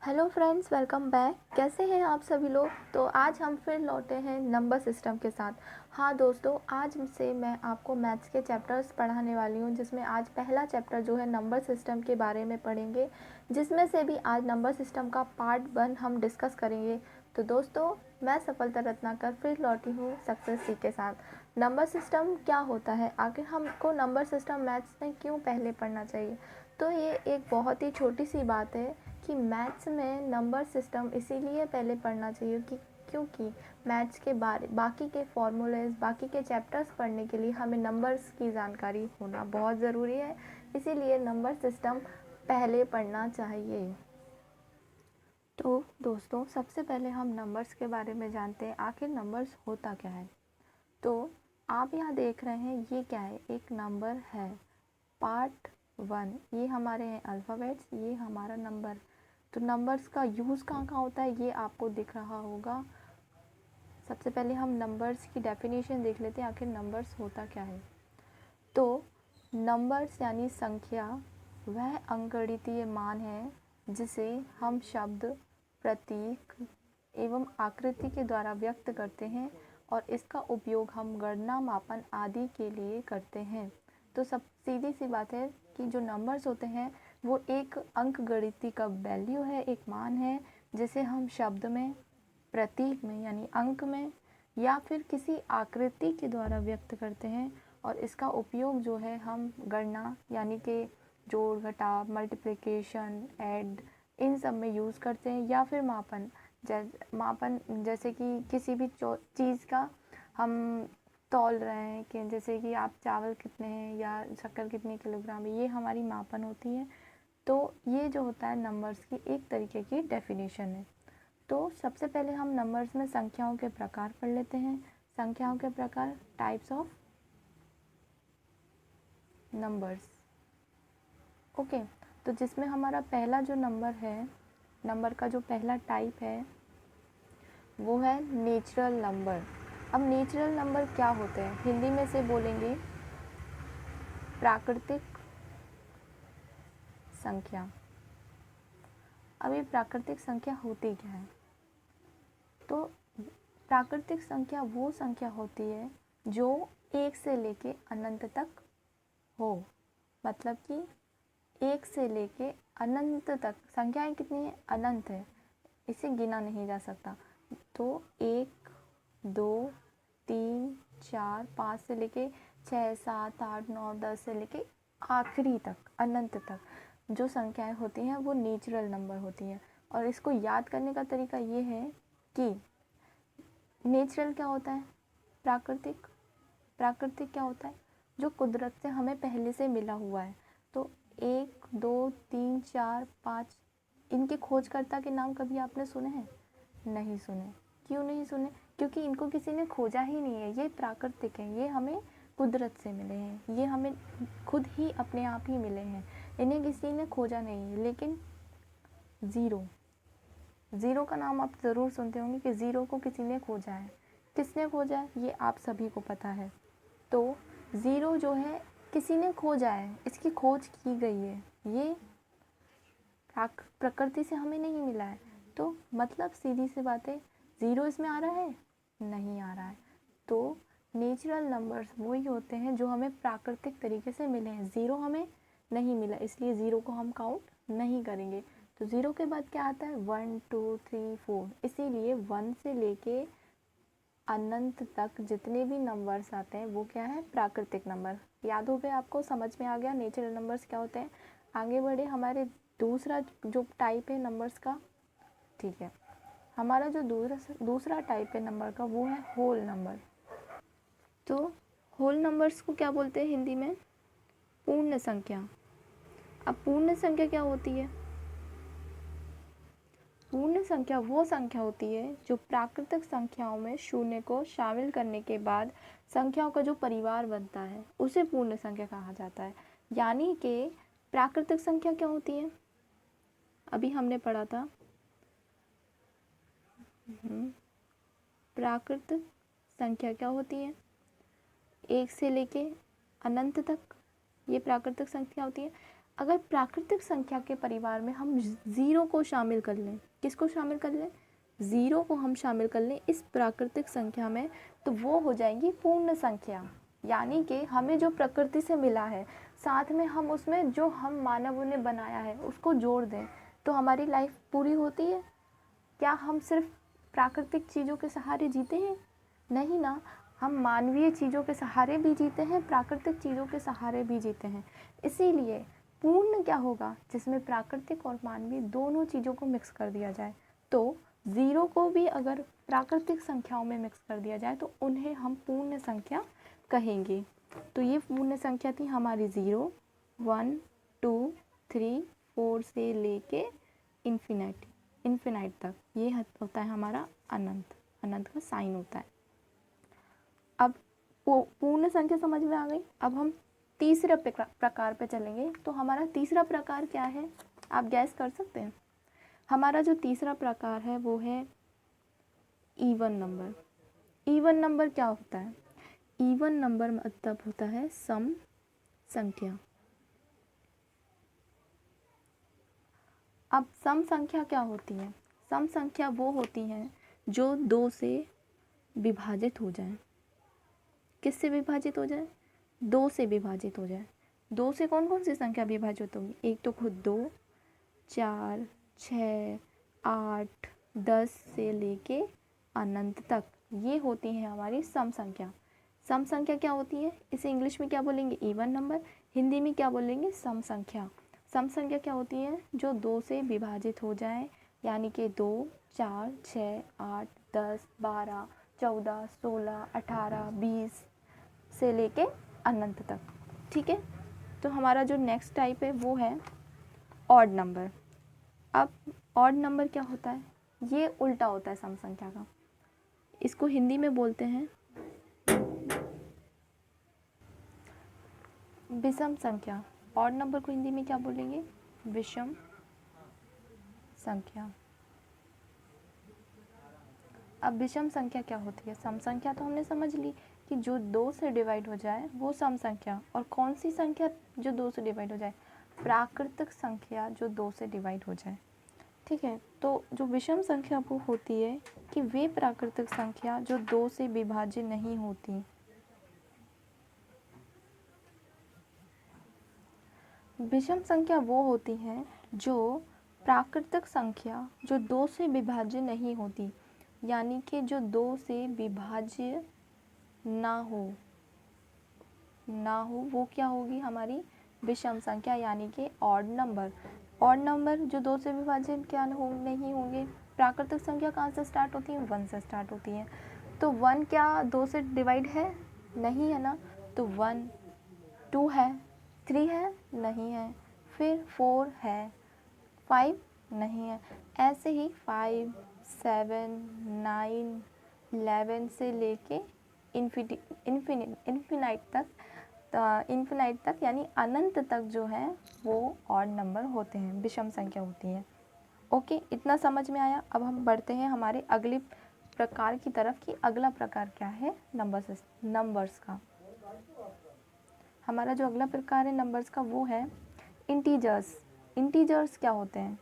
Hello friends, welcome back. कैसे हैं आप सभी लोग। तो आज हम फिर लौटे हैं नंबर सिस्टम के साथ। हाँ दोस्तों, आज से मैं आपको मैथ्स के चैप्टर्स पढ़ाने वाली हूँ, जिसमें आज पहला चैप्टर जो है नंबर सिस्टम के बारे में पढ़ेंगे, जिसमें से भी आज नंबर सिस्टम का पार्ट 1 हम डिस्कस करेंगे। तो दोस्तों, मैं सफलता रत्नाकर फिर लौटी हूँ सक्सेस सी के साथ। नंबर सिस्टम क्या होता है, आखिर हमको नंबर सिस्टम मैथ्स में क्यों पहले पढ़ना चाहिए। तो ये एक बहुत ही छोटी सी बात है कि मैथ्स में नंबर सिस्टम इसीलिए पहले पढ़ना चाहिए क्योंकि मैथ्स के बाकी के फॉर्मूलेज, बाकी के चैप्टर्स पढ़ने के लिए हमें नंबर्स की जानकारी होना बहुत ज़रूरी है। इसीलिए नंबर सिस्टम पहले पढ़ना चाहिए। तो दोस्तों, सबसे पहले हम नंबर्स के बारे में जानते हैं, आखिर नंबर्स होता क्या है। तो आप यहाँ देख रहे हैं, ये क्या है, एक नंबर है। पार्ट 1 ये हमारे हैं अल्फ़ाबेट्स, ये हमारा नंबर। तो नंबर्स का यूज़ कहाँ कहाँ होता है ये आपको दिख रहा होगा। सबसे पहले हम नंबर्स की डेफिनेशन देख लेते हैं, आखिर नंबर्स होता क्या है। तो नंबर्स यानी संख्या वह अंकगणितीय मान है जिसे हम शब्द, प्रतीक एवं आकृति के द्वारा व्यक्त करते हैं और इसका उपयोग हम गणना, मापन आदि के लिए करते हैं। तो सब सीधी सी बात है कि जो नंबर्स होते हैं वो एक अंकगणितीय का वैल्यू है, एक मान है, जिसे हम शब्द में, प्रतीक में यानी अंक में या फिर किसी आकृति के द्वारा व्यक्त करते हैं और इसका उपयोग जो है हम गणना यानी कि जोड़, घटाव, मल्टीप्लिकेशन, ऐड इन सब में यूज़ करते हैं, या फिर मापन जैसे कि किसी भी चीज़ का हम तौल रहे हैं कि जैसे कि आप चावल कितने हैं या शक्कर कितने किलोग्राम है, ये हमारी मापन होती है। तो ये जो होता है नंबर्स की एक तरीके की डेफिनेशन है। तो सबसे पहले हम नंबर्स में संख्याओं के प्रकार पढ़ लेते हैं। संख्याओं के प्रकार, टाइप्स ऑफ नंबर्स। ओके, तो जिसमें हमारा पहला जो नंबर है, नंबर का जो पहला टाइप है वो है नेचुरल नंबर। अब नेचुरल नंबर क्या होते हैं, हिंदी में से बोलेंगे प्राकृतिक संख्या। अब ये प्राकृतिक संख्या होती क्या है। तो प्राकृतिक संख्या वो संख्या होती है जो 1 से लेके अनंत तक हो। मतलब कि 1 से लेके अनंत तक संख्याएं कितनी है, अनंत है, इसे गिना नहीं जा सकता। तो 1, 2, 3, 4, 5 से लेके 6, 7, 8, 9, 10 से लेके आखिरी तक, अनंत तक जो संख्याएं होती हैं वो नेचुरल नंबर होती हैं। और इसको याद करने का तरीका ये है कि नेचुरल क्या होता है, प्राकृतिक। प्राकृतिक क्या होता है, जो कुदरत से हमें पहले से मिला हुआ है। तो 1, 2, 3, 4, 5 इनके खोजकर्ता के नाम कभी आपने सुने हैं? नहीं सुने। क्यों नहीं सुने? क्योंकि इनको किसी ने खोजा ही नहीं है, ये प्राकृतिक हैं, ये हमें कुदरत से मिले हैं, ये हमें खुद ही अपने आप ही मिले हैं, इन्हें किसी ने खोजा नहीं है। लेकिन ज़ीरो का नाम आप ज़रूर सुनते होंगे कि ज़ीरो को किसी ने खोजा है। किसने खोजा है ये आप सभी को पता है। तो ज़ीरो जो है किसी ने खोजा है, इसकी खोज की गई है, ये प्रकृति से हमें नहीं मिला है। तो मतलब सीधी सी बात है, ज़ीरो इसमें आ रहा है, नहीं आ रहा है। तो नेचुरल नंबर्स वही होते हैं जो हमें प्राकृतिक तरीके से मिले हैं। ज़ीरो हमें नहीं मिला, इसलिए ज़ीरो को हम काउंट नहीं करेंगे। तो ज़ीरो के बाद क्या आता है, 1, 2, 3, 4। इसीलिए 1 से लेके अनंत तक जितने भी नंबर्स आते हैं वो क्या है, प्राकृतिक नंबर। याद हो गया आपको, समझ में आ गया नेचुरल नंबर्स क्या होते हैं। आगे बढ़े, हमारे दूसरा जो टाइप है नंबर्स का, ठीक है, हमारा जो दूसरा टाइप है नंबर का वो है होल नंबर। तो होल नंबर्स को क्या बोलते हैं हिंदी में, पूर्ण संख्या। अब पूर्ण संख्या क्या होती है, पूर्ण संख्या वो संख्या होती है जो प्राकृतिक संख्याओं में शून्य को शामिल करने के बाद संख्याओं का जो परिवार बनता है उसे पूर्ण संख्या कहा जाता है। यानी कि प्राकृतिक संख्या क्या होती है, अभी हमने पढ़ा था, प्राकृतिक संख्या क्या होती है, 1 से लेके अनंत तक, ये प्राकृतिक संख्या होती है। अगर प्राकृतिक संख्या के परिवार में हम ज़ीरो को शामिल कर लें, किसको शामिल कर लें? ज़ीरो को हम शामिल कर लें इस प्राकृतिक संख्या में, तो वो हो जाएगी पूर्ण संख्या। यानी कि हमें जो प्रकृति से मिला है, साथ में हम उसमें जो हम मानवों ने बनाया है उसको जोड़ दें, तो हमारी लाइफ पूरी होती है। क्या हम सिर्फ प्राकृतिक चीज़ों के सहारे जीते हैं? नहीं ना, हम मानवीय चीज़ों के सहारे भी जीते हैं, प्राकृतिक चीज़ों के सहारे भी जीते हैं। इसीलिए पूर्ण क्या होगा? जिसमें प्राकृतिक और मानवीय दोनों चीज़ों को मिक्स कर दिया जाए। तो ज़ीरो को भी अगर प्राकृतिक संख्याओं में मिक्स कर दिया जाए तो उन्हें हम पूर्ण संख्या कहेंगे। तो ये पूर्ण संख्या थी हमारी 0, 1, 2, 3, 4 से लेके इन्फिनाइट तक। ये होता है हमारा अनंत, अनंत का साइन होता है। अब पूर्ण संख्या समझ में आ गई। अब हम तीसरे प्रकार पे चलेंगे। तो हमारा तीसरा प्रकार क्या है, आप गैस कर सकते हैं? हमारा जो तीसरा प्रकार है वो है इवन नंबर। इवन नंबर क्या होता है? इवन नंबर मतलब होता है सम संख्या। अब सम संख्या क्या होती है? सम संख्या वो होती हैं जो 2 से विभाजित हो जाए। किससे विभाजित हो जाए? 2 से विभाजित हो जाए। 2 से कौन कौन सी संख्या विभाजित होगी? एक तो खुद 2, 4, 6, 8, 10 से लेके अनंत तक, ये होती है हमारी सम संख्या। सम संख्या क्या होती है? इसे इंग्लिश में क्या बोलेंगे? Even number. हिंदी में क्या बोलेंगे? सम संख्या। सम संख्या क्या होती है? जो 2 से विभाजित हो जाए, यानी कि 2, 4, 6, 8, 10, 12, 14, 16, 18, 20 से लेके अनंत तक। ठीक है। तो हमारा जो नेक्स्ट टाइप है वो है ऑड नंबर। अब ऑड नंबर क्या होता है? ये उल्टा होता है सम संख्या का। इसको हिंदी में बोलते हैं विषम संख्या। ऑड नंबर को हिंदी में क्या बोलेंगे? विषम संख्या। अब विषम संख्या क्या होती है? सम संख्या तो हमने समझ ली कि जो 2 से डिवाइड हो जाए वो सम संख्या। और कौन सी संख्या जो 2 से डिवाइड हो जाए? प्राकृतिक संख्या जो 2 से डिवाइड हो जाए। ठीक है। तो जो विषम संख्या वो होती है कि वे प्राकृतिक संख्या जो 2 से विभाज्य नहीं होती। विषम संख्या वो होती है जो प्राकृतिक संख्या जो 2 से विभाज्य नहीं होती, यानी कि जो 2 से विभाज्य ना हो, वो क्या होगी? हमारी विषम संख्या, यानी कि ऑड नंबर। ऑड नंबर जो 2 से विभाज्य क्या नहीं होंगे? प्राकृतिक संख्या कहाँ से स्टार्ट होती है? 1 से स्टार्ट होती है। तो 1 क्या 2 से डिवाइड है? नहीं है ना। तो 1, 2 है, 3 है, नहीं है, फिर 4 है, 5 नहीं है। ऐसे ही 5, 7, 9, 11 से लेके इन्फिनाइट तक यानी अनंत तक जो है वो ऑड नंबर होते हैं, विषम संख्या होती है। ओके, इतना समझ में आया। अब हम बढ़ते हैं हमारे अगले प्रकार की तरफ कि अगला प्रकार क्या है नंबर्स का। हमारा जो अगला प्रकार है नंबर्स का वो है इंटीजर्स। इंटीजर्स क्या होते हैं?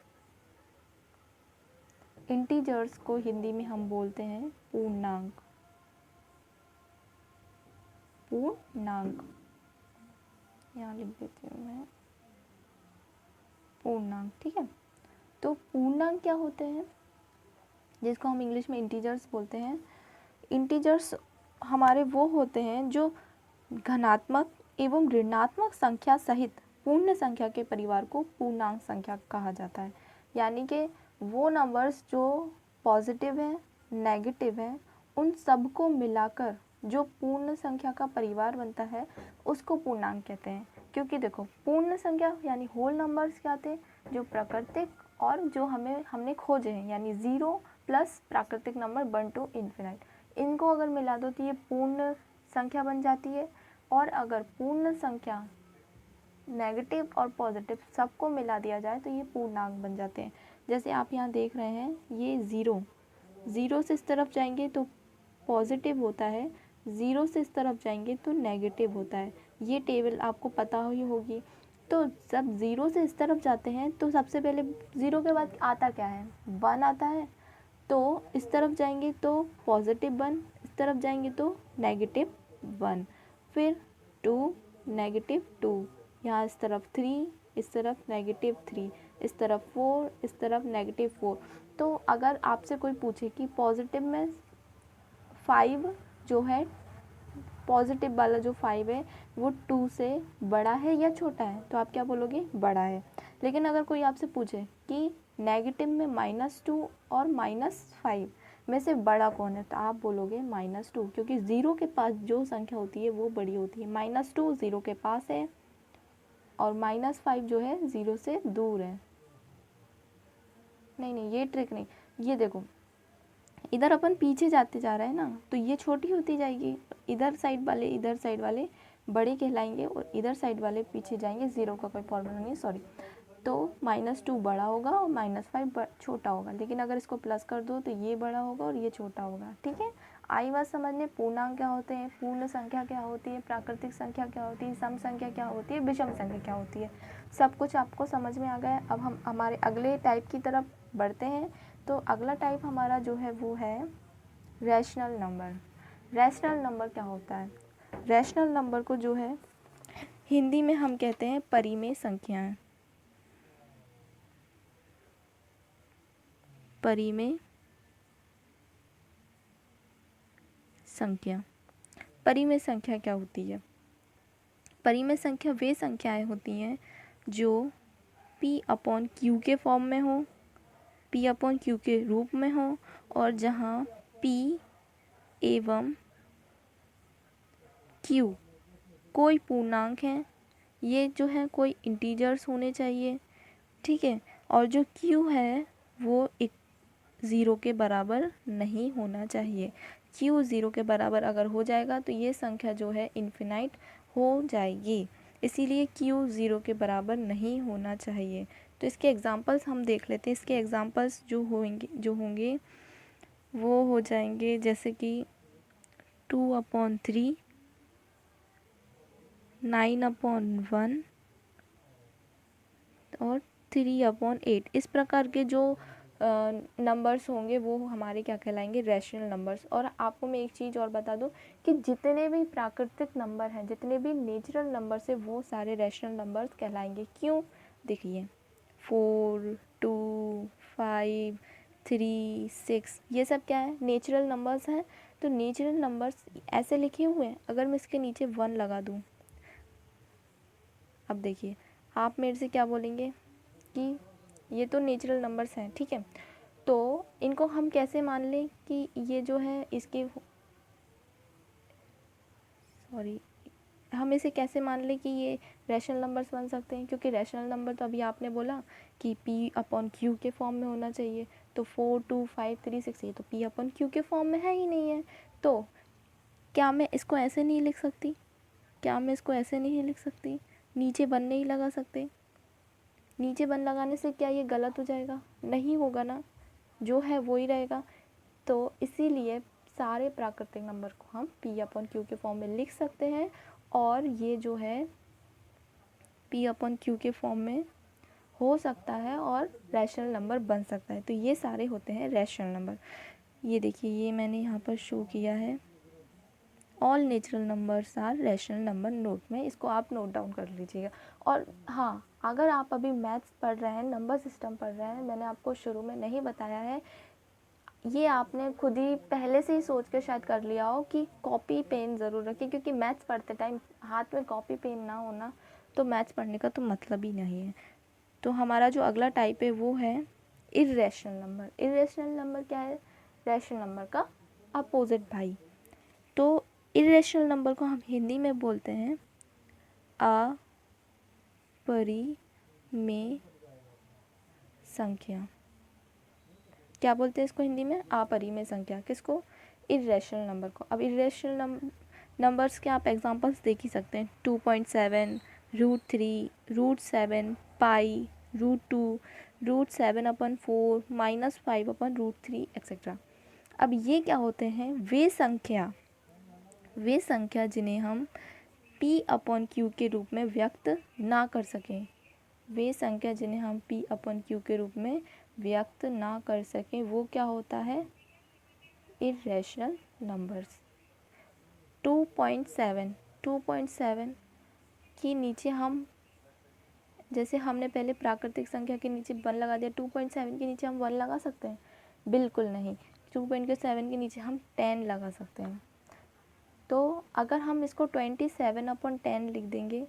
इंटीजर्स को हिंदी में हम बोलते हैं पूर्णांक। पूर्णांक यहाँ लिख देती हूँ मैं, पूर्णांक। ठीक है। तो पूर्णांक क्या होते हैं, जिसको हम इंग्लिश में इंटीजर्स बोलते हैं। इंटीजर्स हमारे वो होते हैं जो धनात्मक एवं ऋणात्मक संख्या सहित पूर्ण संख्या के परिवार को पूर्णांक संख्या कहा जाता है। यानी कि वो नंबर्स जो पॉजिटिव हैं, नेगेटिव हैं, उन सबको मिलाकर जो पूर्ण संख्या का परिवार बनता है उसको पूर्णांक कहते हैं। क्योंकि देखो, पूर्ण संख्या यानी होल नंबर्स क्या थे? जो प्राकृतिक और जो हमने खोजे हैं, यानी 0 प्लस प्राकृतिक नंबर 1 to इन्फिनाइट, इनको अगर मिला दो तो ये पूर्ण संख्या बन जाती है। और अगर पूर्ण संख्या नेगेटिव और पॉजिटिव सबको मिला दिया जाए तो ये पूर्णांक बन जाते हैं। जैसे आप यहाँ देख रहे हैं, ये 0 से इस तरफ जाएंगे तो पॉजिटिव होता है, 0 से इस तरफ जाएंगे तो नेगेटिव होता है। ये टेबल आपको पता ही होगी। तो जब ज़ीरो से इस तरफ जाते हैं तो सबसे पहले ज़ीरो के बाद आता क्या है, 1 आता है। तो इस तरफ जाएंगे तो +1, इस तरफ जाएंगे तो -1, फिर 2, -2, यहाँ इस तरफ 3, इस तरफ -3, इस तरफ 4, इस तरफ -4। तो अगर आपसे कोई पूछे कि पॉजिटिव में 5 जो है, पॉजिटिव वाला जो 5 है वो 2 से बड़ा है या छोटा है, तो आप क्या बोलोगे, बड़ा है। लेकिन अगर कोई आपसे पूछे कि नेगेटिव में -2 और -5 में से बड़ा कौन है, तो आप बोलोगे -2, क्योंकि ज़ीरो के पास जो संख्या होती है वो बड़ी होती है। -2 ज़ीरो के पास है और -5 जो है ज़ीरो से दूर है। नहीं, ये ट्रिक नहीं, ये देखो, इधर अपन पीछे जाते जा रहे हैं ना, तो ये छोटी होती जाएगी, इधर साइड वाले बड़े कहलाएंगे और इधर साइड वाले पीछे जाएंगे। ज़ीरो का कोई फॉर्मूला नहीं, सॉरी। तो -2 बड़ा होगा और -5 छोटा होगा, लेकिन अगर इसको प्लस कर दो तो ये बड़ा होगा और ये छोटा होगा। ठीक है, आई बात समझने। पूर्णांक क्या होते हैं, पूर्ण संख्या क्या होती है, प्राकृतिक संख्या क्या होती है, सम संख्या क्या होती है, विषम संख्या क्या होती है, सब कुछ आपको समझ में आ गया। अब हम हमारे अगले टाइप की तरफ बढ़ते हैं। तो अगला टाइप हमारा जो है वो है रैशनल नंबर। रैशनल नंबर क्या होता है, रैशनल नंबर को जो है हिंदी में हम कहते हैं परिमेय संख्याएं। परिमेय संख्या, परिमेय संख्या क्या होती है, परिमेय संख्या वे संख्याएं होती हैं जो P/Q के फॉर्म में हो, P/Q के रूप में हो, और जहाँ P एवं Q कोई पूर्णांक है, ये जो है कोई इंटीजर्स होने चाहिए। ठीक है, और जो Q है वो एक ज़ीरो के बराबर नहीं होना चाहिए। Q ज़ीरो के बराबर अगर हो जाएगा तो ये संख्या जो है इन्फिनाइट हो जाएगी, इसीलिए Q ज़ीरो के बराबर नहीं होना चाहिए। तो इसके एग्जांपल्स हम देख लेते हैं। इसके एग्जांपल्स जो होंगे वो हो जाएंगे जैसे कि 2/3, 9/1 और 3/8। इस प्रकार के जो नंबर्स होंगे वो हमारे क्या कहलाएंगे, रैशनल नंबर्स। और आपको मैं एक चीज़ और बता दूं कि जितने भी प्राकृतिक नंबर हैं, जितने भी नेचुरल नंबर्स हैं, वो सारे रैशनल नंबर्स कहलाएंगे। क्यों, देखिए 4, 2, 5, 3, 6, ये सब क्या है, नेचुरल नंबर्स हैं। तो नेचुरल नंबर्स ऐसे लिखे हुए हैं, अगर मैं इसके नीचे 1 लगा दूँ, अब देखिए आप मेरे से क्या बोलेंगे कि ये तो नेचुरल नंबर्स हैं, ठीक है, तो इनको हम कैसे मान लें कि ये जो है इसकी, सॉरी, हम इसे कैसे मान लें कि ये रैशनल नंबर्स बन सकते हैं, क्योंकि रैशनल नंबर तो अभी आपने बोला कि P/Q के फॉर्म में होना चाहिए। तो 4, 2, 5, 3, 6 ये तो P/Q के फॉर्म में है ही नहीं है। तो क्या मैं इसको ऐसे नहीं लिख सकती, क्या मैं इसको ऐसे नहीं लिख सकती, नीचे 1 नहीं लगा सकते, नीचे 1 लगाने से क्या ये गलत हो जाएगा, नहीं होगा ना, जो है वो ही रहेगा। तो इसीलिए सारे प्राकृतिक नंबर को हम P/Q के फॉर्म में लिख सकते हैं, और ये जो है P/Q के फॉर्म में हो सकता है और रैशनल नंबर बन सकता है। तो ये सारे होते हैं रैशनल नंबर। ये देखिए, ये मैंने यहाँ पर शो किया है, all natural numbers are rational number, note में, इसको आप नोट डाउन कर लीजिएगा। और हाँ, अगर आप अभी मैथ्स पढ़ रहे हैं, नंबर सिस्टम पढ़ रहे हैं, मैंने आपको शुरू में नहीं बताया है, ये आपने खुद ही पहले से ही सोच के शायद कर लिया हो कि कॉपी पेन ज़रूर रखें, क्योंकि मैथ्स पढ़ते टाइम हाथ में कॉपी पेन ना होना तो मैथ्स पढ़ने का तो मतलब ही नहीं है। तो हमारा जो अगला टाइप है वो है इर्रेशनल नंबर। इर्रेशनल नंबर क्या है, रैशनल नंबर का अपोजिट भाई। तो इर्रेशनल नंबर को हम हिंदी में बोलते हैं अपरिमेय संख्या। क्या बोलते हैं इसको हिंदी में, अपरिमेय संख्या। किसको, इर्रेशनल नंबर को। अब इर्रेशनल नंबर्स के आप एग्जांपल्स देख ही सकते हैं, 2.7, √3, √7, पाई, √2, √7/4, -5/√3 एक्सेट्रा। अब ये क्या होते हैं, वे संख्या जिन्हें हम P अपॉन Q के रूप में व्यक्त ना कर सकें, वे संख्या जिन्हें हम P अपॉन Q के रूप में व्यक्त ना कर सकें वो क्या होता है, इरेशनल नंबर्स। 2.7 के नीचे हम, जैसे हमने पहले प्राकृतिक संख्या के नीचे 1 लगा दिया, 2.7 के नीचे हम 1 लगा सकते हैं, बिल्कुल नहीं। 2.7 के नीचे हम 10 लगा सकते हैं। तो अगर हम इसको 27/10 लिख देंगे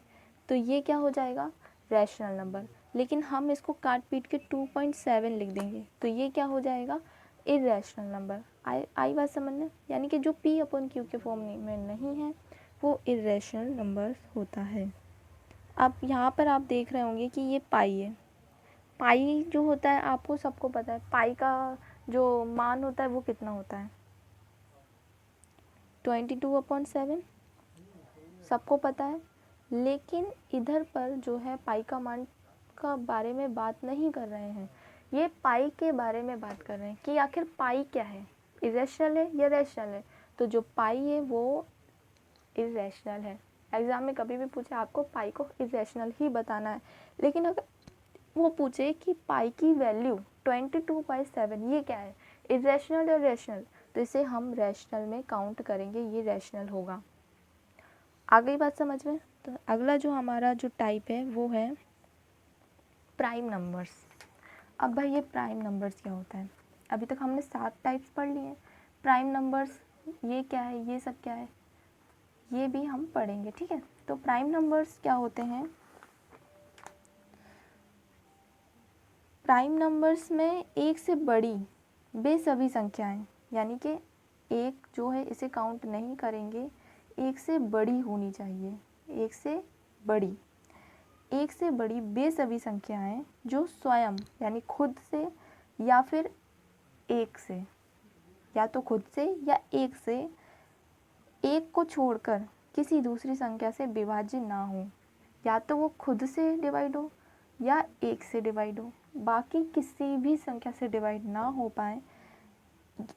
तो ये क्या हो जाएगा, रैशनल नंबर। लेकिन हम इसको काट पीट के 2.7 लिख देंगे तो ये क्या हो जाएगा, इरेशनल नंबर। आई बात समझने, यानी कि जो P अपॉन Q के फॉर्म में नहीं है वो इरेशनल नंबर होता है। अब यहाँ पर आप देख रहे होंगे कि ये पाई है। पाई जो होता है आपको सबको पता है, पाई का जो मान होता है वो कितना होता है, 22/7, सबको पता है। लेकिन इधर पर जो है पाई का मान का बारे में बात नहीं कर रहे हैं, ये पाई के बारे में बात कर रहे हैं कि आखिर पाई क्या है, इरेशनल है या रैशनल है। तो जो पाई है वो इरेशनल है। एग्ज़ाम में कभी भी पूछे आपको पाई को इरेशनल ही बताना है। लेकिन अगर वो पूछे कि पाई की वैल्यू 22/7 ये क्या है, इरेशनल या रैशनल, तो इसे हम रैशनल में काउंट करेंगे, ये रैशनल होगा। आ गई बात समझ में। तो अगला जो हमारा जो टाइप है वो है प्राइम नंबर्स। अब भाई ये प्राइम नंबर्स क्या होता है, अभी तक हमने 7 टाइप्स पढ़ लिए हैं। प्राइम नंबर्स ये क्या है, ये सब क्या है, ये भी हम पढ़ेंगे, ठीक है। तो प्राइम नंबर्स क्या होते हैं, प्राइम नंबर्स में एक से बड़ी बेसभी संख्याएं, यानी कि एक जो है इसे काउंट नहीं करेंगे, एक से बड़ी होनी चाहिए, एक से बड़ी बेसभी संख्याएं जो स्वयं यानी खुद से या फिर एक से, या तो खुद से या एक से, एक को छोड़कर किसी दूसरी संख्या से विभाज्य ना हो, या तो वो खुद से डिवाइड हो या एक से डिवाइड हो, बाकी किसी भी संख्या से डिवाइड ना हो पाए,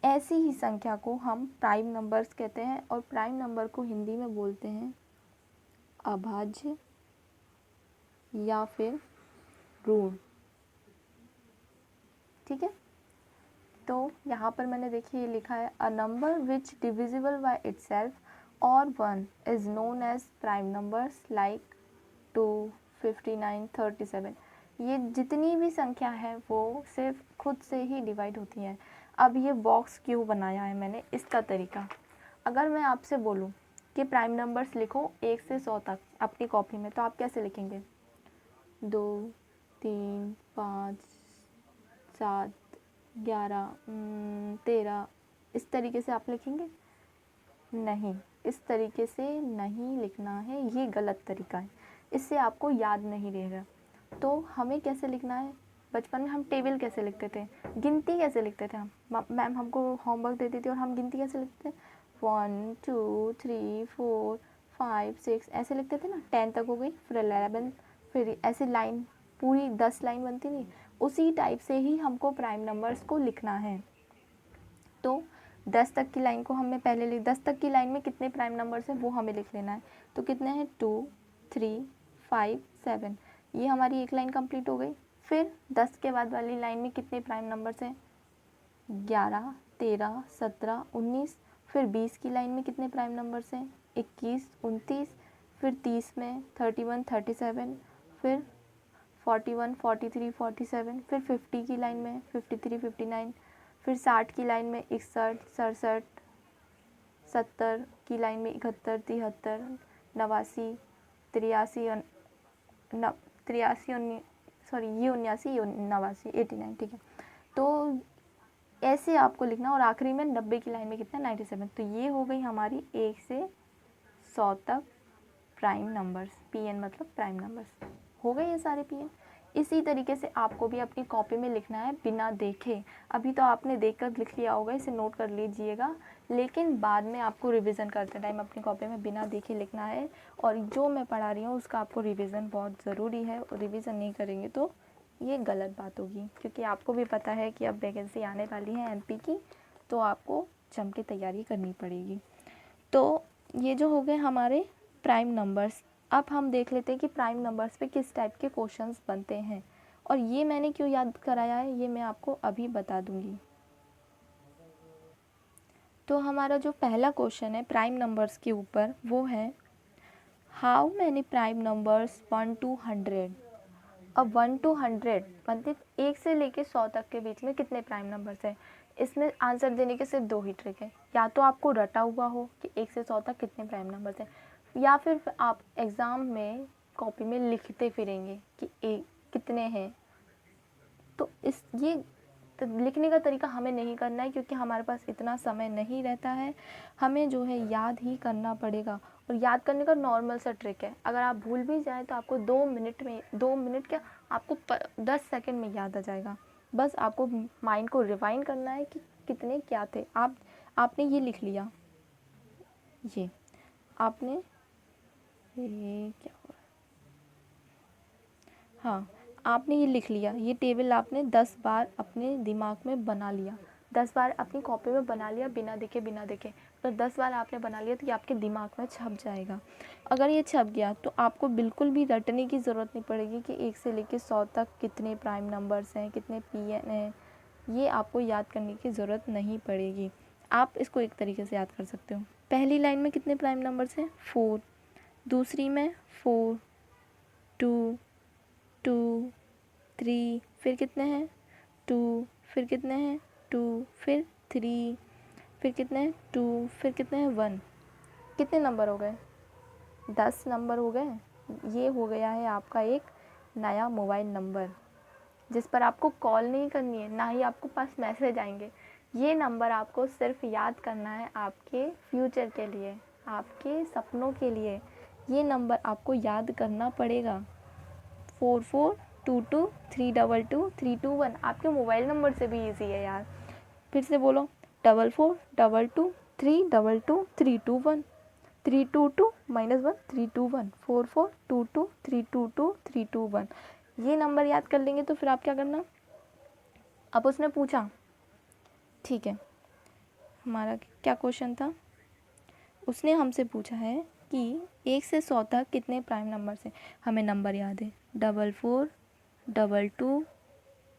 ऐसी ही संख्या को हम प्राइम नंबर्स कहते हैं। और प्राइम नंबर को हिंदी में बोलते हैं अभाज्य या फिर ऋण, ठीक है। तो यहाँ पर मैंने देखिए ये लिखा है, a number which divisible by itself और 1 is known as prime numbers like 2, 59, 37। ये जितनी भी संख्या है वो सिर्फ खुद से ही डिवाइड होती हैं। अब ये बॉक्स क्यों बनाया है मैंने, इसका तरीका, अगर मैं आपसे बोलूँ कि प्राइम नंबर्स लिखो 1 से 100 तक अपनी कॉपी में, तो आप कैसे लिखेंगे, 2, 3, 5, 7, 11, 13, इस तरीके से आप लिखेंगे, नहीं, इस तरीके से नहीं लिखना है, ये गलत तरीका है, इससे आपको याद नहीं रहेगा। तो हमें कैसे लिखना है, बचपन में हम टेबल कैसे लिखते थे, गिनती कैसे लिखते थे हम, मैम हमको होमवर्क देती थी और हम गिनती कैसे लिखते थे, 1, 2, 3, 4, 5, 6 ऐसे लिखते थे ना, 10 तक हो गई, फिर 11, फिर ऐसे लाइन पूरी 10 लाइन बनती थी, उसी टाइप से ही हमको प्राइम नंबर्स को लिखना है। तो 10 तक की लाइन को हमें पहले 10 तक की लाइन में कितने प्राइम नंबर्स हैं वो हमें लिख लेना है। तो कितने हैं, 2, 3, 5, 7, ये हमारी एक लाइन कंप्लीट हो गई। फिर 10 के बाद वाली लाइन में कितने प्राइम नंबर्स हैं, 11, 13, 17, 19। फिर 20 की लाइन में कितने प्राइम नंबर्स हैं, 21, 29। फिर 30 में 31, 37। फिर 41, 43, 47। फिर 50 की लाइन में 53, 59। फिर 60 की लाइन में 61, 67। 70 की लाइन में 71, 73, 89, 83, सॉरी ये 79, ये 89, 89, ठीक है। तो ऐसे आपको लिखना, और आखिरी में 90 की लाइन में कितना, 97। तो ये हो गई हमारी 1 से 100 तक प्राइम नंबर्स, पीएन मतलब प्राइम नंबर्स हो गए ये सारे पीएन। इसी तरीके से आपको भी अपनी कॉपी में लिखना है बिना देखे। अभी तो आपने देखकर लिख लिया होगा, इसे नोट कर लीजिएगा, लेकिन बाद में आपको रिवीजन करते टाइम अपनी कॉपी में बिना देखे लिखना है। और जो मैं पढ़ा रही हूँ उसका आपको रिवीजन बहुत ज़रूरी है, और रिवीजन नहीं करेंगे तो ये गलत बात होगी, क्योंकि आपको भी पता है कि अब वैकेंसी आने वाली है एमपी की, तो आपको जम के तैयारी करनी पड़ेगी। तो ये जो हो गए हमारे प्राइम नंबर्स। अब हम देख लेते हैं कि प्राइम नंबर्स पे किस टाइप के क्वेश्चंस बनते हैं, और ये मैंने क्यों याद कराया है ये मैं आपको अभी बता दूंगी। तो हमारा जो पहला क्वेश्चन है प्राइम नंबर्स के ऊपर वो है how many prime numbers 1 to 100। अब 1 to 100 मतलब 1 से लेके 100 तक के बीच में कितने प्राइम नंबर्स हैं। इसमें आंसर देने के सिर्फ दो ही ट्रिक है, या तो आपको रटा हुआ हो कि 1 से 100 तक कितने प्राइम नंबर्स हैं, या फिर आप एग्ज़ाम में कॉपी में लिखते फिरेंगे कि कितने हैं। तो ये लिखने का तरीका हमें नहीं करना है, क्योंकि हमारे पास इतना समय नहीं रहता है। हमें जो है याद ही करना पड़ेगा, और याद करने का नॉर्मल सा ट्रिक है, अगर आप भूल भी जाएँ तो आपको 2 मिनट क्या, आपको 10 सेकंड में याद आ जाएगा। बस आपको माइंड को रिवाइंड करना है कि कितने क्या थे। आपने ये लिख लिया, ये आपने ये क्या हुआ, हाँ आपने ये लिख लिया, ये टेबल आपने 10 बार अपने दिमाग में बना लिया, 10 बार अपनी कॉपी में बना लिया बिना देखे। तो 10 बार आपने बना लिया तो ये आपके दिमाग में छप जाएगा। अगर ये छप गया तो आपको बिल्कुल भी रटने की ज़रूरत नहीं पड़ेगी कि 1 से लेकर 100 तक कितने प्राइम नंबर्स हैं, कितने पीएन हैं, ये आपको याद करने की ज़रूरत नहीं पड़ेगी। आप इसको एक तरीके से याद कर सकते हो। पहली लाइन में कितने प्राइम नंबर्स हैं, 4, दूसरी में 4, 2, 2, 3, फिर कितने हैं 2, फिर कितने हैं 2, फिर 3, फिर कितने हैं 2, फिर कितने हैं 1। कितने नंबर हो गए, 10 नंबर हो गए। ये हो गया है आपका एक नया मोबाइल नंबर, जिस पर आपको कॉल नहीं करनी है, ना ही आपको पास मैसेज आएंगे। ये नंबर आपको सिर्फ याद करना है आपके फ्यूचर के लिए, आपके सपनों के लिए। ये नंबर आपको याद करना पड़ेगा। 44222322 आपके मोबाइल नंबर से भी इजी है यार। फिर से बोलो, 44222322 322 -1 321 44222322 ये नंबर याद कर लेंगे तो फिर आप क्या करना। अब उसने पूछा, ठीक है, हमारा क्या क्वेश्चन था, उसने हमसे पूछा है कि 1 से 100 तक कितने प्राइम नंबर्स हैं। हमें नंबर याद है 44 22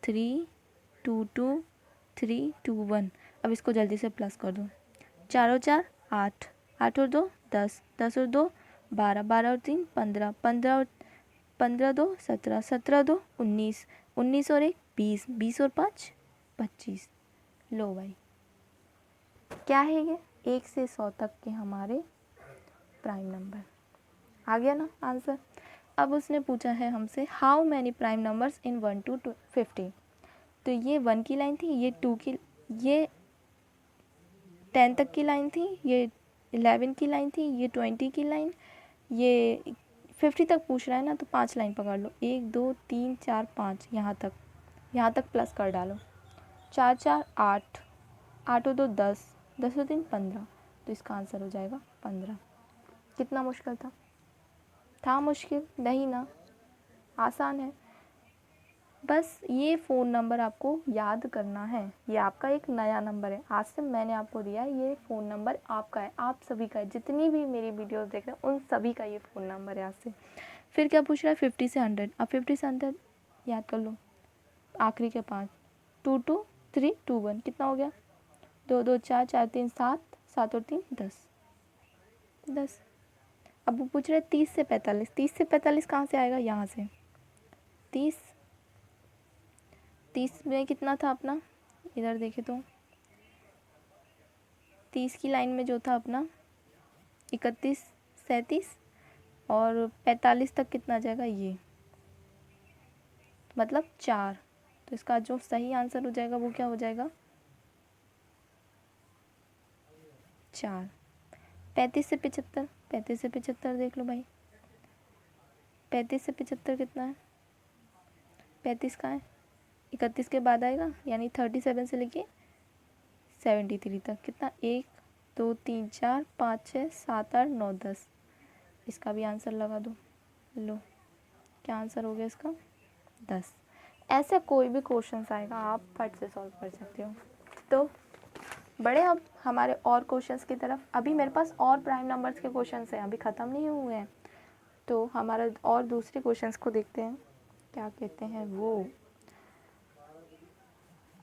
3 22 3 2 1। अब इसको जल्दी से प्लस कर दो, 4 और 4 8, 8 और 2 10, 10 और 2 12, 12 और 3 15, 15 और 15 2 17, 17 2 19, 19 और 1 20, 20 और 5 25। लो भाई, क्या है ये, 1 से 100 तक के हमारे प्राइम नंबर। आ गया ना आंसर। अब उसने पूछा है हमसे how many prime numbers in 1 to 50। तो ये 1 की लाइन थी, ये 2 की, ये 10 तक की लाइन थी, ये 11 की लाइन थी, ये 20 की लाइन, ये 50 तक पूछ रहा है ना, तो 5 लाइन पकड़ लो, 1 2 3 4 5, यहाँ तक प्लस कर डालो। 4 4 8, 8 और 2 10, 10 और 3 15, तो इसका आंसर हो जाएगा 15। कितना मुश्किल था मुश्किल नहीं ना, आसान है। बस ये फ़ोन नंबर आपको याद करना है, ये आपका एक नया नंबर है, आज से मैंने आपको दिया है, ये फ़ोन नंबर आपका है, आप सभी का है, जितनी भी मेरी वीडियोस देख रहे हैं उन सभी का ये फ़ोन नंबर है आज से। फिर क्या पूछ रहा है, 50 से 100। अब 50 से 100 याद कर लो, आखिरी के 5, 2 2 3 2 1, कितना हो गया, 2 2 4 4 3 7, 7 और 3 10। अब वो पूछ रहे हैं 30 से 45, 30 से 45 कहाँ से आएगा, यहाँ से 30 में कितना था अपना, इधर देखे तो 30 की लाइन में जो था अपना 31 37, और 45 तक कितना आ जाएगा, ये मतलब 4। तो इसका जो सही आंसर हो जाएगा वो क्या हो जाएगा, 4। 35 से 75, 35 से 75 देख लो भाई, 35 से 75 कितना है, 35 कहाँ है, 31 के बाद आएगा, यानी 37 से लेके 73 तक, कितना 1 2 3 4 5 6 7 8 9 10। इसका भी आंसर लगा दो, लो क्या आंसर हो गया इसका, 10। ऐसे कोई भी क्वेश्चन आएगा आप फट से सॉल्व कर सकते हो। तो बड़े अब हमारे और क्वेश्चंस की तरफ। अभी मेरे पास और प्राइम नंबर्स के क्वेश्चंस हैं, अभी ख़त्म नहीं हुए हैं, तो हमारा और दूसरे क्वेश्चंस को देखते हैं क्या कहते हैं वो।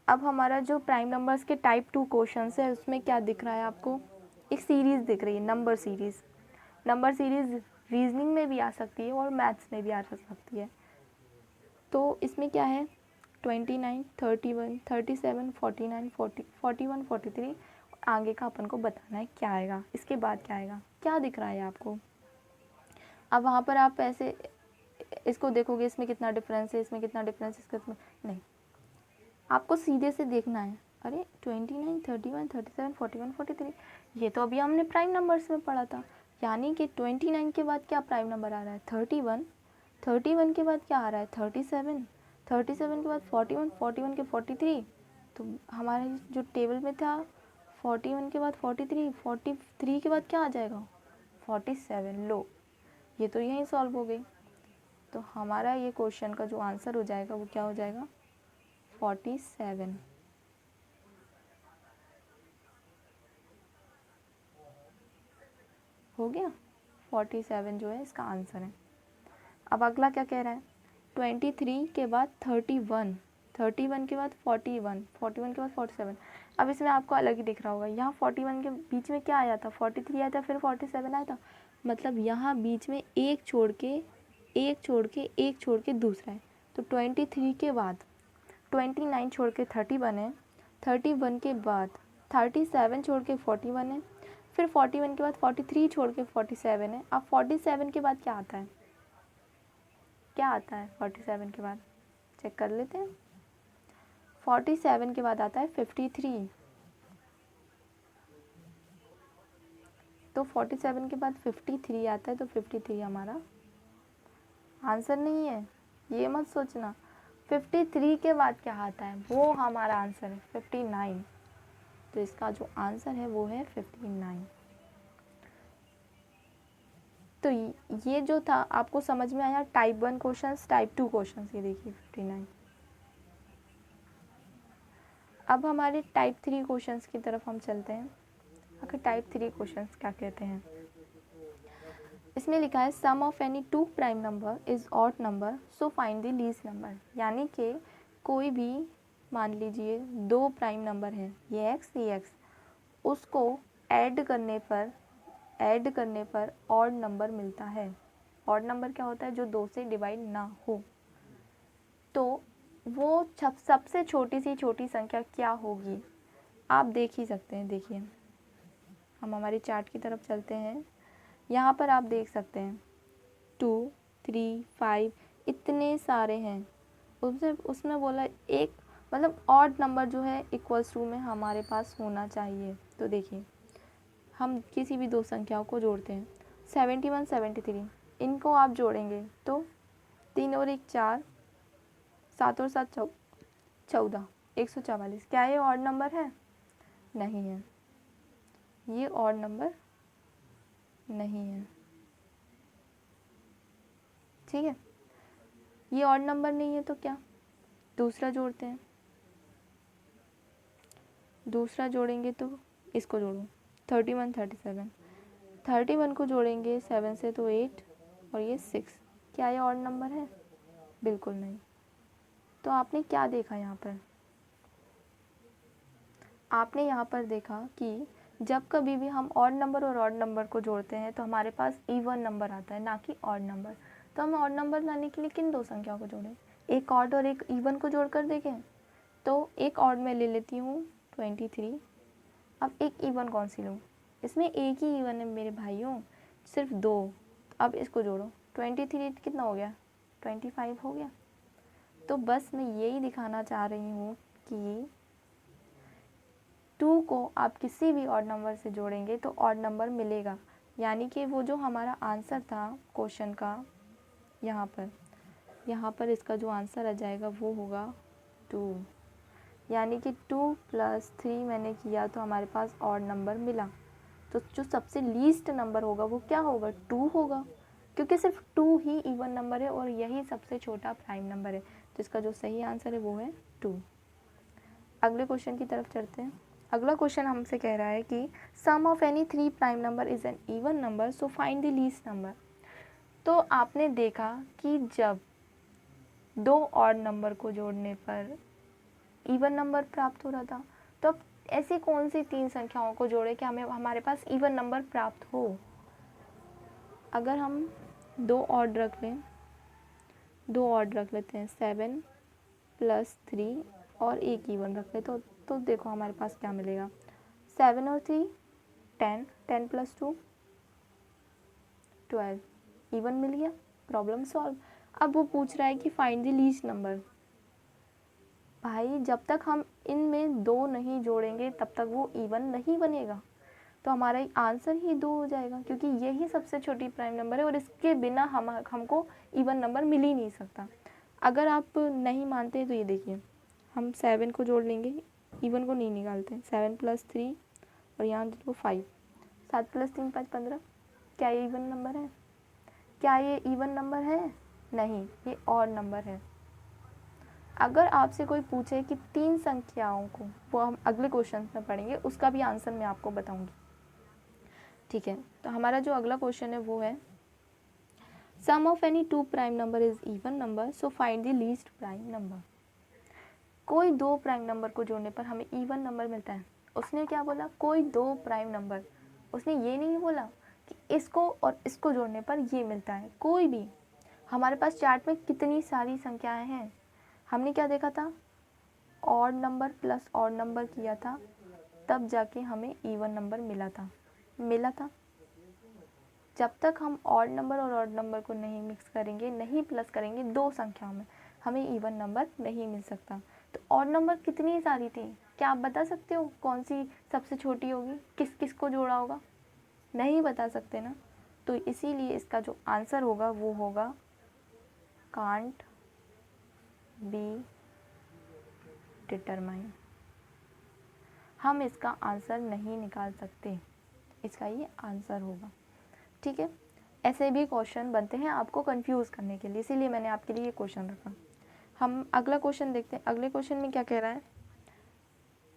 अब हमारा जो प्राइम नंबर्स के टाइप 2 क्वेश्चंस है उसमें क्या दिख रहा है आपको, एक सीरीज़ दिख रही है, number series. Number series reasoning में भी आ सकती है और मैथ्स में भी आ सकती है। तो इसमें क्या है, 29, 31, 37, 49, 40, 41, 43, आगे का अपन को बताना है क्या आएगा, इसके बाद क्या आएगा। क्या दिख रहा है आपको। अब वहाँ पर आप ऐसे इसको देखोगे, इसमें कितना डिफरेंस है, इसमें कितना डिफरेंस है, इसमें नहीं, आपको सीधे से देखना है। अरे 29, 31, 37, 41, 43, ये तो अभी हमने प्राइम नंबर्स में पढ़ा था। यानी कि 29 के बाद क्या प्राइम नंबर आ रहा है, 31, 31 के बाद क्या आ रहा है, 37, 37 के बाद 41, 41 के 43। तो हमारे जो टेबल में था 41 के बाद 43, 43 के बाद क्या आ जाएगा, 47। लो, ये तो यहीं सॉल्व हो गई। तो हमारा ये क्वेश्चन का जो आंसर हो जाएगा वो क्या हो जाएगा, 47। हो गया, 47 जो है इसका आंसर है। अब अगला क्या कह रहा है, 23 के बाद 31, 31 के बाद 41, 41 के बाद 47। अब इसमें आपको अलग ही दिख रहा होगा, यहाँ 41 के बीच में क्या आया था, 43 आया था, फिर 47 आया था। मतलब यहाँ बीच में एक छोड़ के एक छोड़ के एक छोड़ के दूसरा है। तो 23 के बाद 29 छोड़ के 31 है, 31 के बाद 37 छोड़ के 41 है, फिर 41 के बाद 43 छोड़ के 47 है। अब 47 के बाद क्या आता है, क्या आता है 47 के बाद, चेक कर लेते हैं। 47 के बाद आता है 53। तो 47 के बाद 53 आता है, तो 53 हमारा आंसर नहीं है, ये मत सोचना। 53 के बाद क्या आता है वो हमारा आंसर है 59। तो इसका जो आंसर है वो है 59। तो ये जो था आपको समझ में आया, टाइप 1 क्वेश्चंस, टाइप 2 क्वेश्चंस, ये देखिए 59। अब हमारे टाइप 3 क्वेश्चंस की तरफ हम चलते हैं। आखिर टाइप 3 क्वेश्चंस क्या कहते हैं। इसमें लिखा है sum of any two prime number is odd number, so find the least number. यानी कि कोई भी, मान लीजिए 2 प्राइम नंबर हैं, ये x ये x, उसको ऐड करने पर ऑड नंबर मिलता है। ऑड नंबर क्या होता है, जो 2 से डिवाइड ना हो। तो वो सबसे छोटी सी छोटी संख्या क्या होगी, आप देख ही सकते हैं। देखिए, हम हमारी चार्ट की तरफ चलते हैं। यहाँ पर आप देख सकते हैं 2, 3, 5, इतने सारे हैं। उसमें बोला एक, मतलब ऑड नंबर जो है इक्वल्स टू में हमारे पास होना चाहिए। तो देखिए, हम किसी भी दो संख्याओं को जोड़ते हैं, 71, 73, इनको आप जोड़ेंगे तो 3 और 1 4, 7 और 7 14, 144। क्या ये ऑड नंबर है, नहीं है, ये ऑड नंबर नहीं है। ठीक है, ये ऑड नंबर नहीं है तो क्या, दूसरा जोड़ते हैं। दूसरा जोड़ेंगे तो इसको जोड़ो, 31, 37, 31 को जोड़ेंगे 7 से तो 8 और ये 6। क्या ये ऑड नंबर है, बिल्कुल नहीं। तो आपने क्या देखा यहाँ पर, आपने यहाँ पर देखा कि जब कभी भी हम ऑड नंबर और ऑड नंबर को जोड़ते हैं तो हमारे पास इवन नंबर आता है, ना कि ऑड नंबर। तो हमें ऑड नंबर लाने के लिए किन दो संख्याओं को जोड़ें, एक ऑड और एक इवन को जोड़कर देखें। तो एक ऑड में ले लेती हूँ 23। अब एक इवन कौन सी लूँ, इसमें एक ही इवन है मेरे भाइयों, सिर्फ 2। अब इसको जोड़ो, 23 कितना हो गया, 25 हो गया। तो बस मैं यही दिखाना चाह रही हूँ कि 2 को आप किसी भी ऑड नंबर से जोड़ेंगे तो ऑड नंबर मिलेगा। यानी कि वो जो हमारा आंसर था क्वेश्चन का, यहाँ पर इसका जो आंसर आ जाएगा वो होगा 2। यानी कि 2 + 3 मैंने किया तो हमारे पास ऑड नंबर मिला। तो जो सबसे लीस्ट नंबर होगा वो क्या होगा, 2 होगा, क्योंकि सिर्फ 2 ही इवन नंबर है और यही सबसे छोटा प्राइम नंबर है। तो इसका जो सही आंसर है वो है 2। अगले क्वेश्चन की तरफ चलते हैं। अगला क्वेश्चन हमसे कह रहा है कि sum of any 3 prime number is an even number, so find the least number. तो आपने देखा कि जब दो ऑड नंबर को जोड़ने पर इवन नंबर प्राप्त हो रहा था, तो अब ऐसी कौन सी 3 संख्याओं को जोड़े कि हमें हमारे पास इवन नंबर प्राप्त हो। अगर हम दो ऑड रख लेते हैं 7 + 3 और एक इवन रख ले, तो देखो हमारे पास क्या मिलेगा। 7 और 3 10, 10 + 2 12, इवन मिल गया, प्रॉब्लम सॉल्व। अब वो पूछ रहा है कि फाइंड द लीस्ट नंबर। भाई जब तक हम इनमें 2 नहीं जोड़ेंगे तब तक वो इवन नहीं बनेगा, तो हमारा आंसर ही 2 हो जाएगा, क्योंकि यही सबसे छोटी प्राइम नंबर है और इसके बिना हमको इवन नंबर मिल ही नहीं सकता। अगर आप नहीं मानते तो ये देखिए, हम 7 को जोड़ लेंगे, इवन को नहीं निकालते। 7 + 3 और यहाँ देखो 5, 7 + 3 5 15। क्या ये इवन नंबर है? क्या ये इवन नंबर है? नहीं, ये ऑड नंबर है। अगर आपसे कोई पूछे कि 3 संख्याओं को, वो हम अगले क्वेश्चन में पढ़ेंगे, उसका भी आंसर मैं आपको बताऊंगी। ठीक है, तो हमारा जो अगला क्वेश्चन है वो है sum of any 2 prime number is even number, so find the least prime number. कोई 2 प्राइम नंबर को जोड़ने पर हमें इवन नंबर मिलता है। उसने क्या बोला? कोई 2 प्राइम नंबर। उसने ये नहीं बोला कि इसको और इसको जोड़ने पर ये मिलता है। कोई भी, हमारे पास चार्ट में कितनी सारी संख्याएं हैं। हमने क्या देखा था? Odd number plus odd number किया था, तब जाके हमें इवन नंबर मिला था। जब तक हम ऑड नंबर और ऑड नंबर को नहीं मिक्स करेंगे, नहीं प्लस करेंगे दो संख्याओं में, हमें इवन नंबर नहीं मिल सकता। तो ऑड नंबर कितनी सारी थी? क्या आप बता सकते हो कौन सी सबसे छोटी होगी? किस किस को जोड़ा होगा? नहीं बता सकते ना। तो इसीलिए इसका जो आंसर होगा वो होगा कांट बी डिटरमाइन। हम इसका आंसर नहीं निकाल सकते, इसका ये आंसर होगा। ठीक है, ऐसे भी क्वेश्चन बनते हैं आपको कंफ्यूज करने के लिए, इसीलिए मैंने आपके लिए ये क्वेश्चन रखा। हम अगला क्वेश्चन देखते हैं। अगले क्वेश्चन में क्या कह रहा है?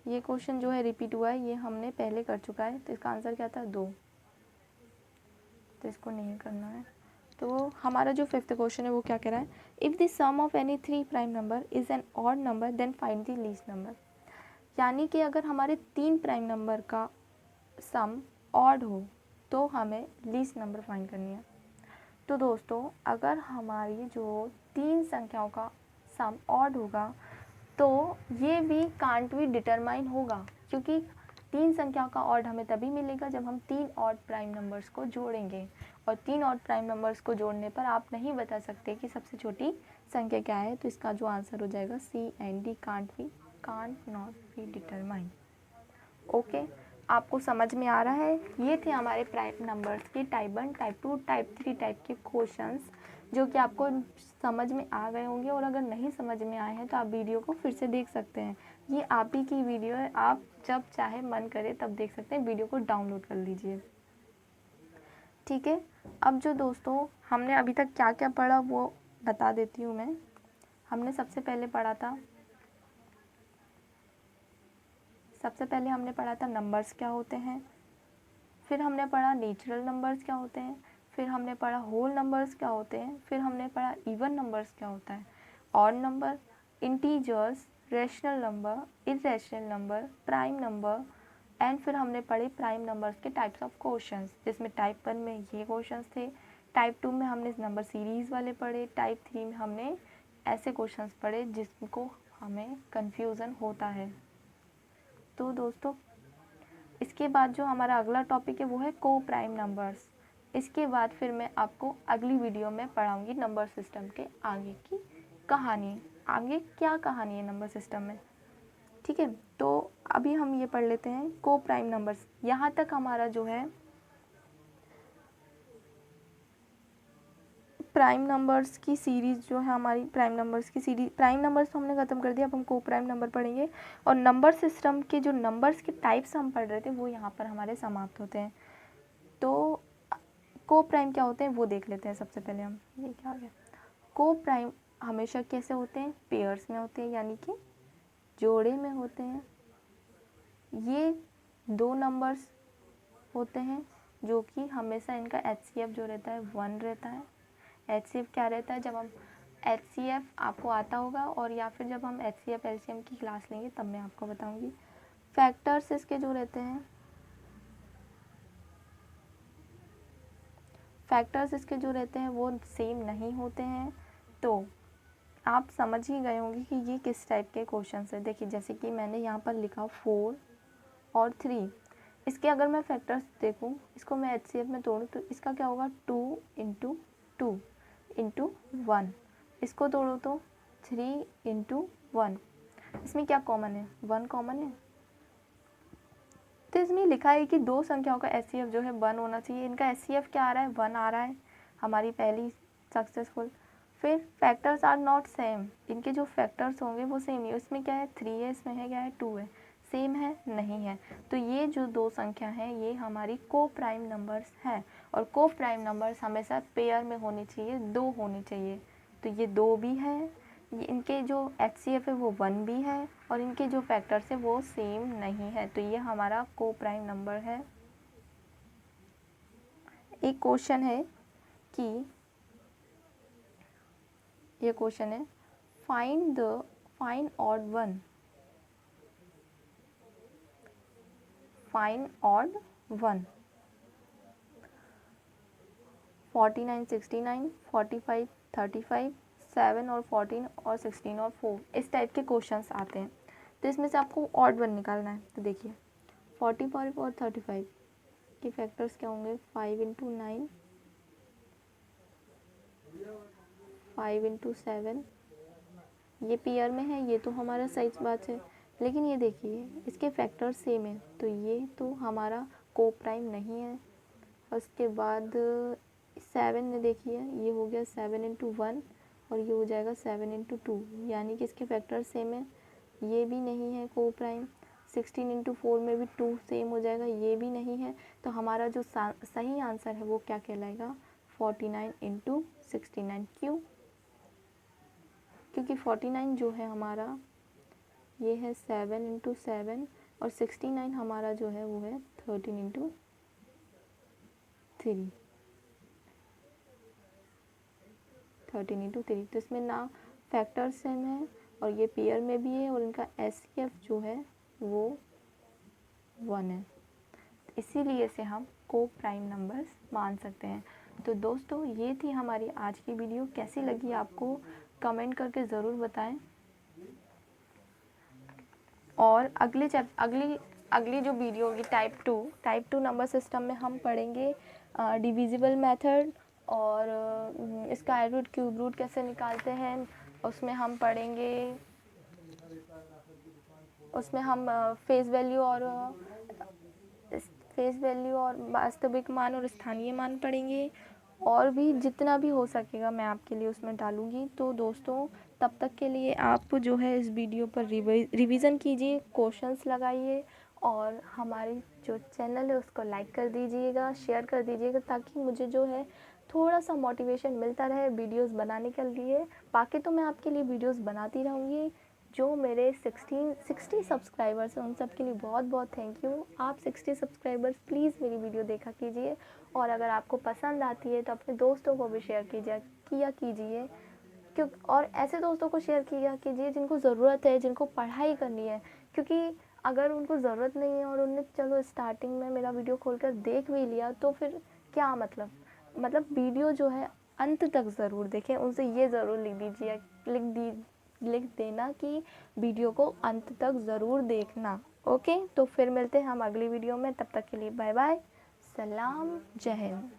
ये क्वेश्चन जो है रिपीट हुआ है, ये हमने पहले कर चुका है। तो इसका आंसर क्या था? 2। तो इसको नहीं करना है। तो हमारा जो 5th क्वेश्चन है वो क्या कह रहा है? If the sum of any 3 prime number is an odd number then find the least number. यानी कि अगर हमारे 3 प्राइम नंबर का सम ऑड हो तो हमें लीस्ट नंबर फाइंड करनी है। तो दोस्तों, अगर हमारी जो 3 संख्याओं का सम ऑड होगा तो ये भी कांट बी डिटरमाइन होगा, क्योंकि 3 संख्याओं का ऑड हमें तभी मिलेगा जब हम 3 ऑड प्राइम नंबर्स को जोड़ेंगे। और 3 ऑड प्राइम नंबर्स को जोड़ने पर आप नहीं बता सकते कि सबसे छोटी संख्या क्या है। तो इसका जो आंसर हो जाएगा C and D, can't not be determine. Okay, आपको समझ में आ रहा है? ये थे हमारे प्राइम नंबर्स के टाइप 1, टाइप 2, टाइप 3 टाइप के क्वेश्चंस, जो कि आपको समझ में आ गए होंगे। और अगर नहीं समझ में आए हैं तो आप वीडियो को फिर से देख सकते हैं। ये आप ही की वीडियो है, आप जब चाहे मन करे तब देख सकते हैं। वीडियो को डाउनलोड कर लीजिए। ठीक है, अब जो दोस्तों हमने अभी तक क्या क्या पढ़ा वो बता देती हूँ मैं। हमने सबसे पहले हमने पढ़ा था नंबर्स क्या होते हैं। फिर हमने पढ़ा नेचुरल नंबर्स क्या होते हैं। फिर हमने पढ़ा होल नंबर्स क्या होते हैं। फिर हमने पढ़ा इवन नंबर्स क्या होता है, odd number, integers, rational number, irrational number, prime number. And फिर हमने पढ़े प्राइम नंबर्स के टाइप्स ऑफ क्वेश्चंस, जिसमें टाइप 1 में ये क्वेश्चंस थे, टाइप 2 में हमने नंबर सीरीज़ वाले पढ़े, टाइप 3 में हमने ऐसे क्वेश्चंस पढ़े जिनको हमें कन्फ्यूज़न होता है। तो दोस्तों, इसके बाद जो हमारा अगला टॉपिक है वो है को प्राइम नंबर्स। इसके बाद फिर मैं आपको अगली वीडियो में पढ़ाऊंगी नंबर सिस्टम के आगे की कहानी। आगे क्या कहानी है नंबर सिस्टम में, ठीक है। तो अभी हम ये पढ़ लेते हैं को प्राइम नंबर्स। यहाँ तक हमारा जो है प्राइम नंबर्स की सीरीज़ जो है हमारी, प्राइम नंबर्स की सीरीज, प्राइम नंबर्स तो हमने ख़त्म कर दिया। अब हम को प्राइम नंबर पढ़ेंगे और नंबर सिस्टम के जो नंबर्स के टाइप्स हम पढ़ रहे थे वो यहाँ पर हमारे समाप्त होते हैं। तो को प्राइम क्या होते हैं वो देख लेते हैं। सबसे पहले हम, ये क्या हो गया, को प्राइम हमेशा कैसे होते हैं? पेयर्स में होते हैं, यानी कि जोड़े में होते हैं। ये दो नंबर्स होते हैं जो कि हमेशा इनका HCF जो रहता है 1 रहता है। HCF क्या रहता है, जब हम HCF आपको आता होगा और या फिर जब हम HCF LCM की क्लास लेंगे तब मैं आपको बताऊंगी। फैक्टर्स इसके जो रहते हैं, फैक्टर्स इसके जो रहते हैं वो सेम नहीं होते हैं। तो आप समझ ही गए होंगे कि ये किस टाइप के क्वेश्चन है। देखिए जैसे कि मैंने यहाँ पर लिखा 4 और 3, इसके अगर मैं फैक्टर्स देखूँ, इसको मैं HCF में तोड़ूँ तो इसका क्या होगा 2 इंटू 2 इंटू 1, इसको तोड़ो तो 3 इंटू 1, इसमें क्या कॉमन है, 1 कॉमन है। तो इसमें लिखा है कि दो संख्याओं का HCF जो है 1 होना चाहिए। इनका HCF क्या आ रहा है, 1 आ रहा है, हमारी पहली सक्सेसफुल। फिर फैक्टर्स आर नॉट सेम, इनके जो फैक्टर्स होंगे वो सेम नहीं। इसमें क्या है 3 है, इसमें है क्या है 2 है, सेम है नहीं है। तो ये जो दो संख्या हैं ये हमारी को प्राइम नंबर्स हैं, और को प्राइम नंबर्स हमेशा पेयर में होनी चाहिए, 2 होनी चाहिए। तो ये 2 भी है, इनके जो HCF है वो 1 भी है, और इनके जो फैक्टर्स है वो सेम नहीं है। तो ये हमारा को प्राइम नंबर है। एक क्वेश्चन है कि ये क्वेश्चन है find odd one, find odd one. 49, 69, 45, 35, 7 और 14 और 16 और 4, इस टाइप के क्वेश्चंस आते हैं। तो इसमें से आपको ऑड वन निकालना है। तो देखिए 45 और 35 के फैक्टर्स क्या होंगे, 5 इंटू 9, 5 इंटू 7, ये पेयर में है, ये तो हमारा सही बात है। लेकिन ये देखिए इसके फैक्टर्स सेम है, तो ये तो हमारा को प्राइम नहीं है। उसके बाद 7 में देखिए ये हो गया 7 इंटू 1, और ये हो जाएगा 7 इंटू 2, यानी कि इसके फैक्टर सेम है, ये भी नहीं है को प्राइम। 16 इंटू 4 में भी 2 सेम हो जाएगा, ये भी नहीं है। तो हमारा जो सही आंसर है वो क्या कहलाएगा, 49 इंटू 69। क्यों, क्योंकि 49 जो है हमारा ये है 7 इंटू 7, और 69 हमारा जो है वो है 13 इंटू 3, 13 इंटू 3। तो इसमें ना फैक्टर सेम है और ये पेयर में भी है, और इनका HCF जो है वो 1 है, इसीलिए से हम को प्राइम नंबर्स मान सकते हैं। तो दोस्तों ये थी हमारी आज की वीडियो, कैसी लगी आपको कमेंट करके ज़रूर बताएं। और अगली जो वीडियो होगी टाइप 2 नंबर सिस्टम में हम पढ़ेंगे डिविजिबल मेथड, और स्क्वायर रूट क्यूब रूट कैसे निकालते हैं। उसमें हम पढ़ेंगे, उसमें हम फेस वैल्यू और वास्तविक मान और स्थानीय मान पढ़ेंगे, और भी जितना भी हो सकेगा मैं आपके लिए उसमें डालूँगी। तो दोस्तों तब तक के लिए आप जो है इस वीडियो पर रिवीजन कीजिए, क्वेश्चंस लगाइए, और हमारे जो चैनल है उसको लाइक कर दीजिएगा, शेयर कर दीजिएगा, ताकि मुझे जो है थोड़ा सा मोटिवेशन मिलता रहे वीडियोस बनाने के लिए। बाकी तो मैं आपके लिए वीडियोस बनाती रहूँगी। जो मेरे 60 सब्सक्राइबर्स हैं उन सब के लिए बहुत बहुत थैंक यू। आप 60 सब्सक्राइबर्स प्लीज़ मेरी वीडियो देखा कीजिए, और अगर आपको पसंद आती है तो अपने दोस्तों को भी शेयर किया कीजिए, क्यों, और ऐसे दोस्तों को शेयर किया कीजिए जिनको ज़रूरत है, जिनको पढ़ाई करनी है। क्योंकि अगर उनको ज़रूरत नहीं है और उनने चलो स्टार्टिंग में मेरा वीडियो खोलकर देख भी लिया तो फिर क्या मतलब वीडियो जो है अंत तक ज़रूर देखें। उनसे ये ज़रूर लिख देना कि वीडियो को अंत तक ज़रूर देखना। ओके, तो फिर मिलते हैं हम अगली वीडियो में, तब तक के लिए बाय बाय, सलाम, जय हिंद।